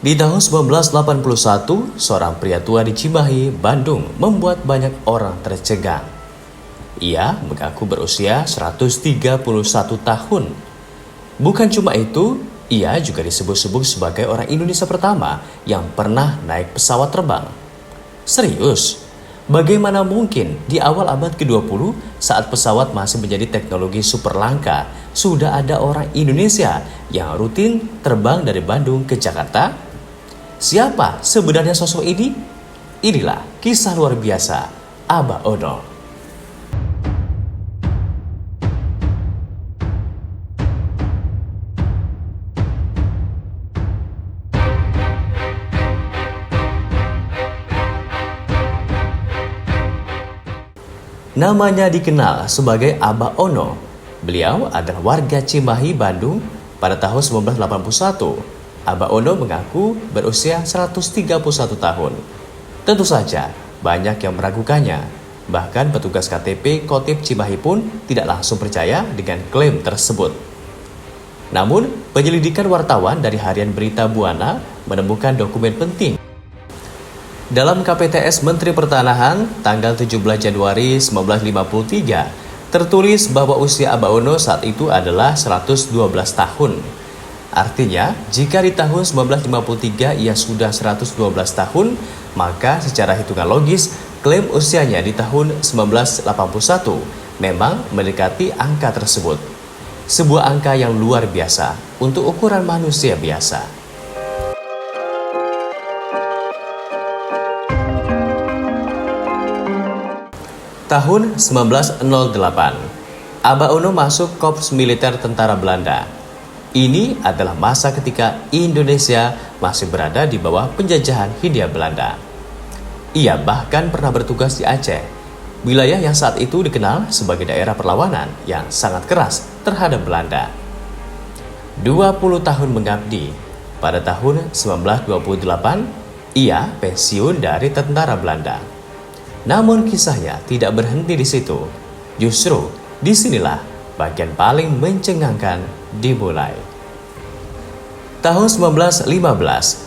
Di tahun 1981, seorang pria tua di Cimahi, Bandung membuat banyak orang tercegang. Ia mengaku berusia 131 tahun. Bukan cuma itu, ia juga disebut-sebut sebagai orang Indonesia pertama yang pernah naik pesawat terbang. Serius? Bagaimana mungkin di awal abad ke-20 saat pesawat masih menjadi teknologi super langka, sudah ada orang Indonesia yang rutin terbang dari Bandung ke Jakarta? Siapa sebenarnya sosok ini? Inilah kisah luar biasa Abah Ono. Namanya dikenal sebagai Abah Ono. Beliau adalah warga Cimahi, Bandung pada tahun 1981. Abah Ono mengaku berusia 131 tahun. Tentu saja, banyak yang meragukannya. Bahkan petugas KTP Kotip Cimahi pun tidak langsung percaya dengan klaim tersebut. Namun, penyelidikan wartawan dari harian Berita Buana menemukan dokumen penting. Dalam KPTS Menteri Pertanahan tanggal 17 Januari 1953 tertulis bahwa usia Abah Ono saat itu adalah 112 tahun. Artinya, jika di tahun 1953 ia sudah 112 tahun, maka secara hitungan logis klaim usianya di tahun 1981 memang mendekati angka tersebut. Sebuah angka yang luar biasa untuk ukuran manusia biasa. Tahun 1908, Abah Ono masuk Korps Militer Tentara Belanda. Ini adalah masa ketika Indonesia masih berada di bawah penjajahan Hindia Belanda. Ia bahkan pernah bertugas di Aceh, wilayah yang saat itu dikenal sebagai daerah perlawanan yang sangat keras terhadap Belanda. 20 tahun mengabdi, pada tahun 1928, ia pensiun dari tentara Belanda. Namun kisahnya tidak berhenti di situ. Justru disinilah bagian paling mencengangkan dimulai. Tahun 1915,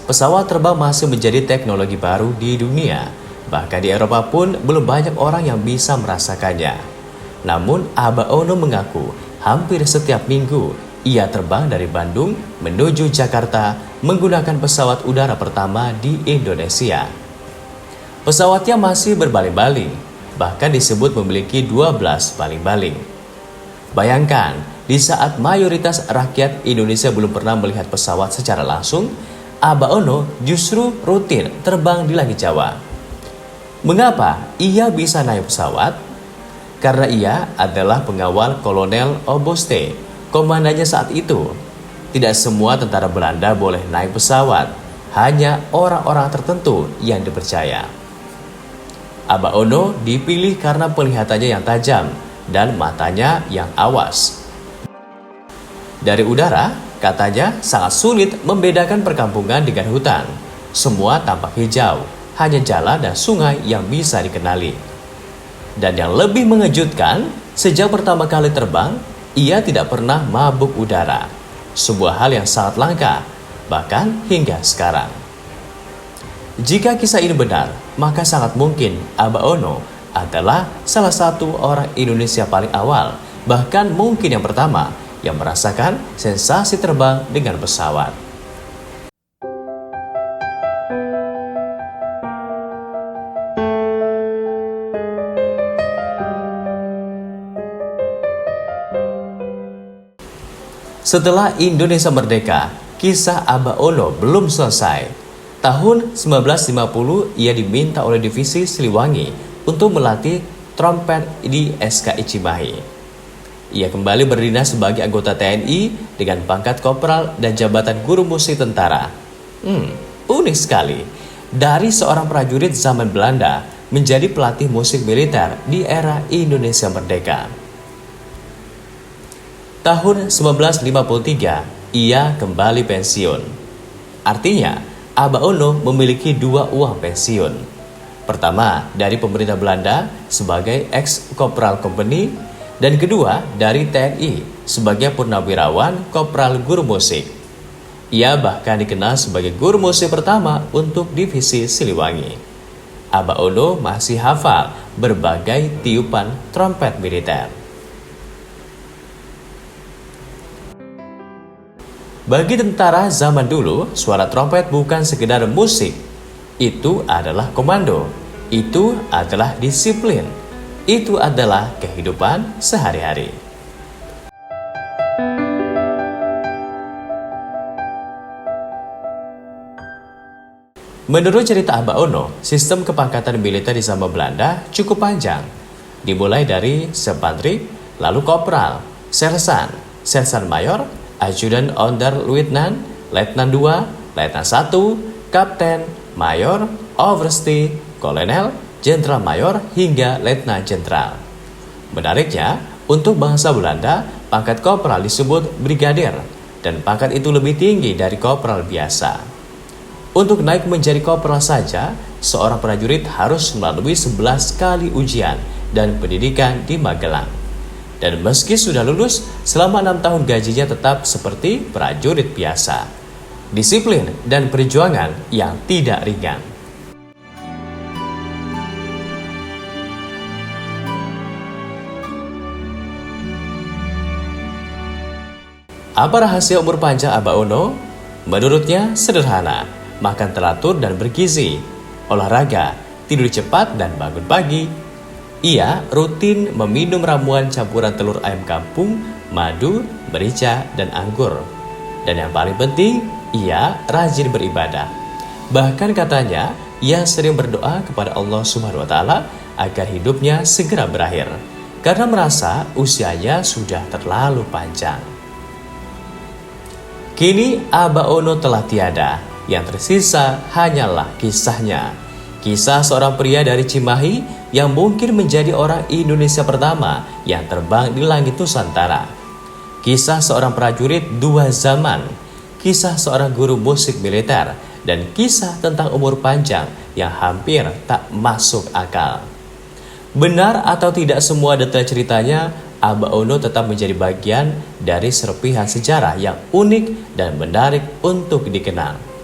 pesawat terbang masih menjadi teknologi baru di dunia. Bahkan di Eropa pun belum banyak orang yang bisa merasakannya. Namun Abah Ono mengaku hampir setiap minggu ia terbang dari Bandung menuju Jakarta menggunakan pesawat udara pertama di Indonesia. Pesawatnya masih berbaling-baling, bahkan disebut memiliki 12 baling-baling. Bayangkan, di saat mayoritas rakyat Indonesia belum pernah melihat pesawat secara langsung, Abah Ono justru rutin terbang di langit Jawa. Mengapa ia bisa naik pesawat? Karena ia adalah pengawal Kolonel Oboste, komandannya saat itu. Tidak semua tentara Belanda boleh naik pesawat, hanya orang-orang tertentu yang dipercaya. Abah Ono dipilih karena penglihatannya yang tajam dan matanya yang awas. Dari udara, katanya sangat sulit membedakan perkampungan dengan hutan. Semua tampak hijau, hanya jalan dan sungai yang bisa dikenali. Dan yang lebih mengejutkan, sejak pertama kali terbang, ia tidak pernah mabuk udara. Sebuah hal yang sangat langka, bahkan hingga sekarang. Jika kisah ini benar, maka sangat mungkin Abah Ono adalah salah satu orang Indonesia paling awal, bahkan mungkin yang pertama, yang merasakan sensasi terbang dengan pesawat. Setelah Indonesia merdeka, kisah Abah Ono belum selesai. Tahun 1950, ia diminta oleh Divisi Siliwangi untuk melatih trompet di SKI Cimahi. Ia kembali berdinas sebagai anggota TNI dengan pangkat kopral dan jabatan guru musik tentara. Unik sekali. Dari seorang prajurit zaman Belanda menjadi pelatih musik militer di era Indonesia merdeka. Tahun 1953, ia kembali pensiun. Artinya, Abah Ono memiliki dua uang pensiun. Pertama, dari pemerintah Belanda sebagai ex-kopral company, dan kedua dari TNI sebagai purnawirawan kopral guru musik. Ia bahkan dikenal sebagai guru musik pertama untuk divisi Siliwangi. Aba Ono masih hafal berbagai tiupan trompet militer. Bagi tentara zaman dulu, suara trompet bukan sekedar musik. Itu adalah komando. Itu adalah disiplin. Itu adalah kehidupan sehari-hari. Menurut cerita Aba Ono, sistem kepangkatan militer di zaman Belanda cukup panjang. Dimulai dari Sepandri, lalu Kopral, Sersan, Sersan Mayor, Ajudan Onderleutnant, Letnan 2, Letnan 1, Kapten, Mayor, Overste, Kolonel, Jenderal Mayor, hingga Letnan Jenderal. Menariknya, untuk bangsa Belanda, pangkat Kopral disebut Brigadir, dan pangkat itu lebih tinggi dari Kopral biasa. Untuk naik menjadi Kopral saja, seorang prajurit harus melalui 11 kali ujian dan pendidikan di Magelang. Dan meski sudah lulus, selama 6 tahun gajinya tetap seperti prajurit biasa. Disiplin dan perjuangan yang tidak ringan. Apa rahasia umur panjang Aba Ono? Menurutnya sederhana, makan teratur dan bergizi, olahraga, tidur cepat dan bangun pagi. Ia rutin meminum ramuan campuran telur ayam kampung, madu, merica, dan anggur. Dan yang paling penting, ia rajin beribadah. Bahkan katanya, ia sering berdoa kepada Allah Subhanahu wa Ta'ala agar hidupnya segera berakhir, karena merasa usianya sudah terlalu panjang. Kini Aba Ono telah tiada, yang tersisa hanyalah kisahnya. Kisah seorang pria dari Cimahi yang mungkin menjadi orang Indonesia pertama yang terbang di langit Nusantara. Kisah seorang prajurit 2 zaman, kisah seorang guru musik militer, dan kisah tentang umur panjang yang hampir tak masuk akal. Benar atau tidak semua detail ceritanya, Aba Ono tetap menjadi bagian dari serpihan sejarah yang unik dan menarik untuk dikenal.